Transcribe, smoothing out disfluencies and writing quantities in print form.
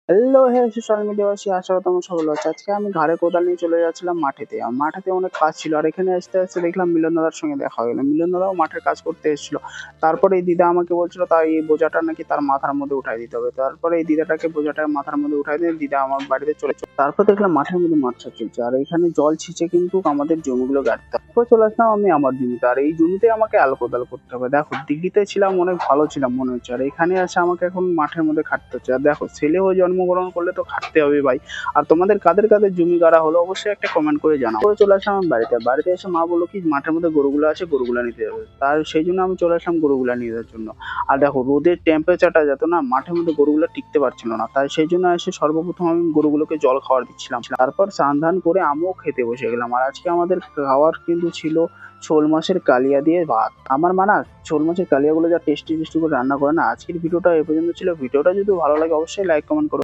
Hello হে social মিডিয়াবাসী, আশা করি তোমরা সবাই ভালো আছো। আজকে আমি ঘাড়ে কোদাল নিয়ে চলে যাচ্ছিলাম মাঠেতে। আর মাঠেতে অনেক কাজ ছিল, আর এখানে আসতে আসতে দেখলাম মিলন দাদার সঙ্গে দেখা হয়ে গেল। মিলন দাদাও মাঠের কাজ করতে এসেছিল। তারপরে এই দিদা আমাকে বলছিল তাই এই বোঝাটা নাকি তার মাথার মধ্যে উঠাই দিতে হবে। তারপরে এই দিদাটাকে বোঝাটা মাথার মধ্যে উঠাই দিয়ে দিদা আমার বাড়িতে চলে তারপর দেখলাম মাঠের মধ্যে মাছ চাষ চলছে, আর এখানে জল ছিঁচে কিন্তু আমাদের জমিগুলো গাড়তে হবে। তারপর চলে আসলাম আমি আমার জমিতে, আর এই জমিতে আমাকে আল কোদাল করতে হবে। দেখো দিঘিতে ছিলাম, অনেক ভালো ছিলাম মনে হচ্ছে, আর এখানে আসে আমাকে এখন মাঠের মধ্যে খাটতে হচ্ছে। আর দেখো ছেলে হয়ে জন্মগ্রহণ করলে তো খাটতে হবে ভাই। আর তোমাদের কাদের কাদের জমি গাড়া হলো অবশ্যই একটা কমেন্ট করে জানাও। করে চলে আসলাম আমি বাড়িতে। বাড়িতে এসে মা বললো কি মাঠের মধ্যে গরুগুলো আছে, গরুগুলো নিতে যাবে। তার সেই জন্য আমি চলে আসলাম গরুগুলা নিয়ে যাওয়ার জন্য। আর দেখো রোদের টেম্পারেচারটা যেত না, মাঠের মধ্যে গরুগুলো টিকতে পারছিল না, তাই সেই জন্য এসে সর্বপ্রথম আমি গরুগুলোকে জল খাওয়ার দিচ্ছিলাম। তারপর স্নান ধান করে আমিও খেতে বসে গেলাম। আর আজকে আমাদের খাওয়ার কিন্তু ছিল শোল মাছের কালিয়া দিয়ে ভাত। আমার মা না শোল মাছের কালিয়াগুলো যা টেস্টি টেস্টি করে রান্না করে না। আজকের ভিডিওটা এ পর্যন্ত ছিল। ভিডিওটা যদি ভালো লাগে অবশ্যই লাইক কমেন্ট করো।